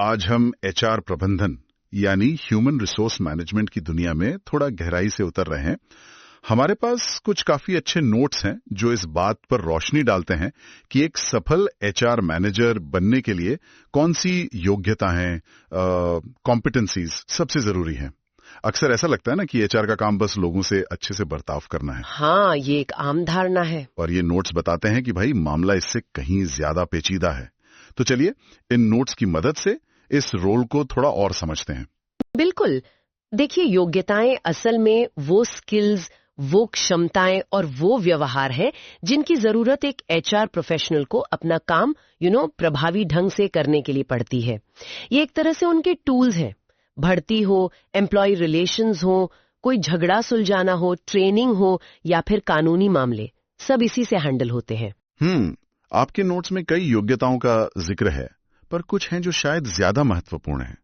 आज हम एचआर प्रबंधन यानी ह्यूमन रिसोर्स मैनेजमेंट की दुनिया में थोड़ा गहराई से उतर रहे हैं। हमारे पास कुछ काफी अच्छे नोट्स हैं जो इस बात पर रोशनी डालते हैं कि एक सफल एचआर मैनेजर बनने के लिए कौन सी योग्यता हैं, कॉम्पिटेंसीज सबसे जरूरी हैं। अक्सर ऐसा लगता है ना कि एचआर का काम बस लोगों से अच्छे से बर्ताव करना है। हाँ, ये एक आम धारणा है। और ये नोट्स बताते हैं कि भाई मामला इससे कहीं ज्यादा पेचीदा है। तो चलिए इन नोट्स की मदद से इस रोल को थोड़ा और समझते हैं। बिल्कुल। देखिए, योग्यताएं असल में वो स्किल्स, वो क्षमताएं और वो व्यवहार है जिनकी जरूरत एक एचआर प्रोफेशनल को अपना काम प्रभावी ढंग से करने के लिए पड़ती है। ये एक तरह से उनके टूल्स हैं। भर्ती हो, एम्प्लॉय रिलेशंस हो, कोई झगड़ा सुलझाना हो, ट्रेनिंग हो या फिर कानूनी मामले, सब इसी से हैंडल होते हैं। आपके नोट्स में कई योग्यताओं का जिक्र है, पर कुछ हैं जो शायद ज्यादा महत्वपूर्ण हैं।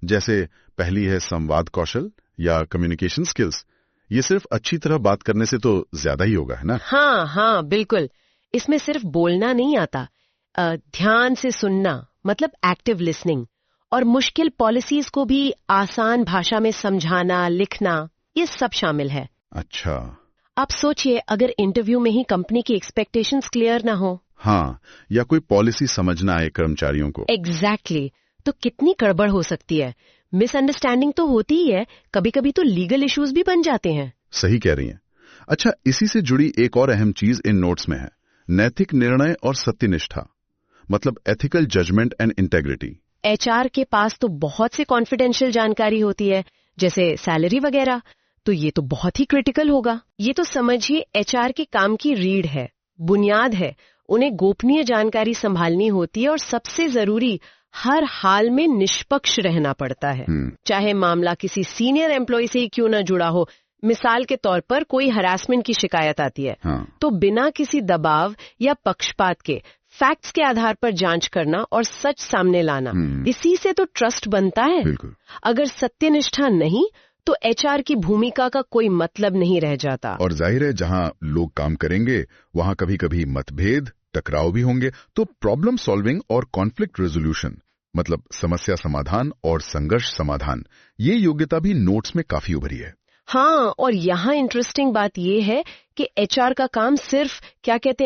जैसे पहली है संवाद कौशल या कम्युनिकेशन स्किल्स। ये सिर्फ अच्छी तरह बात करने से तो ज्यादा ही होगा, है ना? हाँ, बिल्कुल। इसमें सिर्फ बोलना नहीं आता, ध्यान से सुनना मतलब एक्टिव लिसनिंग, और मुश्किल पॉलिसीज को भी आसान भाषा में समझाना, लिखना, ये सब शामिल है। अच्छा। आप सोचिए, अगर इंटरव्यू में ही कंपनी की एक्सपेक्टेशंस क्लियर ना हो, हाँ, या कोई पॉलिसी समझना आए कर्मचारियों को। एग्जैक्टली, तो कितनी गड़बड़ हो सकती है। मिसअंडरस्टैंडिंग तो होती ही है, कभी कभी तो लीगल इश्यूज भी बन जाते हैं। सही कह रही हैं। अच्छा, इसी से जुड़ी एक और अहम चीज इन नोट्स में है, नैतिक निर्णय और सत्यनिष्ठा, मतलब ethical judgement and integrity. HR के पास तो बहुत से कॉन्फिडेंशियल जानकारी होती है, जैसे सैलरी वगैरह, तो ये तो बहुत ही क्रिटिकल होगा। ये तो समझिए एचआर के काम की रीढ़ है, बुनियाद है। उन्हें गोपनीय जानकारी संभालनी होती है और सबसे जरूरी, हर हाल में निष्पक्ष रहना पड़ता है। चाहे मामला किसी सीनियर एम्प्लॉय से ही क्यों न जुड़ा हो। मिसाल के तौर पर कोई हरासमेंट की शिकायत आती है, तो बिना किसी दबाव या पक्षपात के फैक्ट्स के आधार पर जांच करना और सच सामने लाना, इसी से तो ट्रस्ट बनता है। अगर सत्यनिष्ठा नहीं तो एचआर की भूमिका का कोई मतलब नहीं रह जाता। और जाहिर है जहां लोग काम करेंगे वहां कभी कभी मतभेद, टकराव भी होंगे, तो प्रॉब्लम सॉल्विंग और कॉन्फ्लिक्ट रेजोल्यूशन, मतलब समस्या समाधान और संघर्ष समाधान, ये योग्यता भी नोट्स में काफी उभरी है। हाँ, और यहाँ इंटरेस्टिंग बात ये है कि एचआर का काम सिर्फ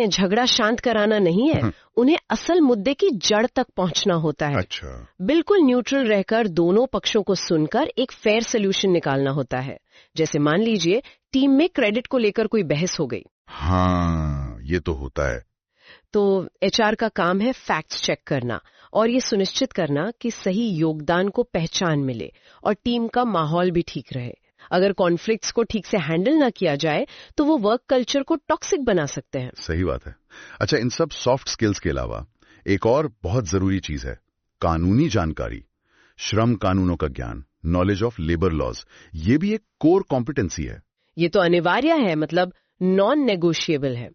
झगड़ा शांत कराना नहीं है। उन्हें असल मुद्दे की जड़ तक पहुंचना होता है। अच्छा। बिल्कुल न्यूट्रल रहकर दोनों पक्षों को सुनकर एक फेयर सोल्यूशन निकालना होता है। जैसे मान लीजिए टीम में क्रेडिट को लेकर कोई बहस हो गई। हाँ, ये तो होता है। तो एचआर का काम है फैक्ट्स चेक करना और ये सुनिश्चित करना कि सही योगदान को पहचान मिले और टीम का माहौल भी ठीक रहे। अगर कॉन्फ्लिक्ट्स को ठीक से हैंडल ना किया जाए तो वो वर्क कल्चर को टॉक्सिक बना सकते हैं। सही बात है। अच्छा, इन सब सॉफ्ट स्किल्स के अलावा एक और बहुत जरूरी चीज है, कानूनी जानकारी, श्रम कानूनों का ज्ञान, नॉलेज ऑफ लेबर लॉज। ये भी एक कोर कॉम्पिटेंसी है। ये तो अनिवार्य है, मतलब नॉन नेगोशिएबल है।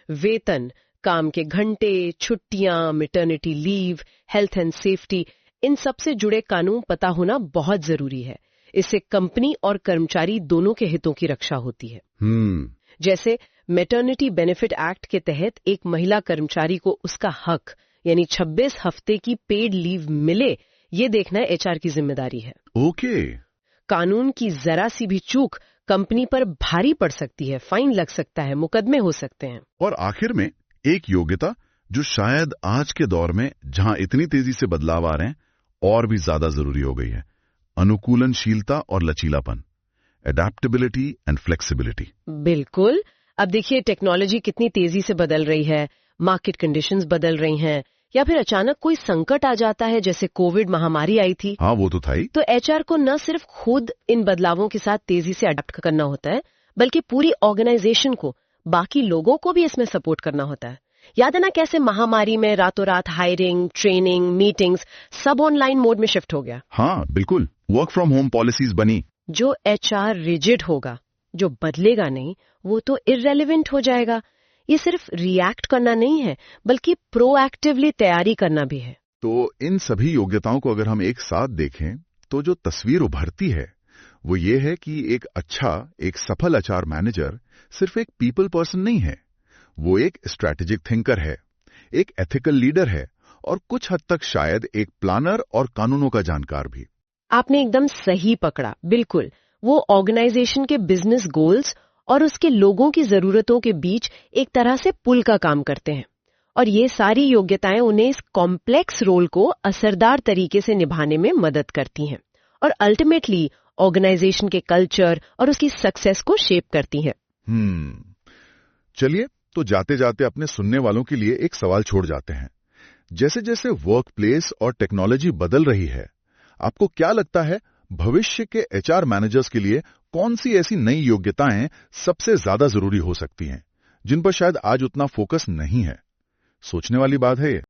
वेतन, काम के घंटे, छुट्टियां, maternity leave, health and safety, इन सब से जुड़े कानून पता होना बहुत जरूरी है। इससे कंपनी और कर्मचारी दोनों के हितों की रक्षा होती है। जैसे मैटरनिटी बेनिफिट एक्ट के तहत एक महिला कर्मचारी को उसका हक यानी 26 हफ्ते की पेड लीव मिले, ये देखना एचआर की जिम्मेदारी है। ओके। कानून की जरा सी भी चूक कंपनी पर भारी पड़ सकती है, फाइन लग सकता है, मुकदमे हो सकते हैं। और आखिर में एक योग्यता जो शायद आज के दौर में जहां इतनी तेजी से बदलाव आ रहे हैं और भी ज्यादा जरूरी हो गई है, अनुकूलनशीलता और लचीलापन, एडेप्टेबिलिटी एंड फ्लेक्सिबिलिटी। बिल्कुल। अब देखिए टेक्नोलॉजी कितनी तेजी से बदल रही है, मार्केट कंडीशंस बदल रही हैं, या फिर अचानक कोई संकट आ जाता है, जैसे कोविड महामारी आई थी। हाँ, वो तो था ही। तो एचआर को न सिर्फ खुद इन बदलावों के साथ तेजी से अडेप्ट करना होता है, बल्कि पूरी ऑर्गेनाइजेशन को, बाकी लोगों को भी इसमें सपोर्ट करना होता है। याद है ना कैसे महामारी में रातों रात हायरिंग, ट्रेनिंग, मीटिंग्स सब ऑनलाइन मोड में शिफ्ट हो गया। हाँ बिल्कुल, वर्क फ्रॉम होम पॉलिसीज बनी। जो एचआर रिजिड होगा, जो बदलेगा नहीं, वो तो इररेलेवेंट हो जाएगा। ये सिर्फ रिएक्ट करना नहीं है, बल्कि प्रोएक्टिवली तैयारी करना भी है। तो इन सभी योग्यताओं को अगर हम एक साथ देखें तो जो तस्वीर उभरती है वो ये है कि एक सफल एचआर मैनेजर सिर्फ एक पीपल पर्सन नहीं है, वो एक स्ट्रैटेजिक थिंकर है, एक एथिकल लीडर है और कुछ हद तक शायद एक प्लानर और कानूनों का जानकार भी। आपने एकदम सही पकड़ा, बिल्कुल। वो ऑर्गेनाइजेशन के बिजनेस गोल्स और उसके लोगों की जरूरतों के बीच एक तरह से पुल का काम करते हैं, और ये सारी योग्यताएं उन्हें इस कॉम्प्लेक्स रोल को असरदार तरीके से निभाने में मदद करती हैं और अल्टीमेटली ऑर्गेनाइजेशन के कल्चर और उसकी सक्सेस को शेप करती हैं। चलिए, तो जाते जाते अपने सुनने वालों के लिए एक सवाल छोड़ जाते हैं। जैसे जैसे वर्क प्लेस और टेक्नोलॉजी बदल रही है, आपको क्या लगता है भविष्य के एचआर मैनेजर्स के लिए कौन सी ऐसी नई योग्यताएं सबसे ज्यादा जरूरी हो सकती हैं, जिन पर शायद आज उतना फोकस नहीं है? सोचने वाली बात है ये।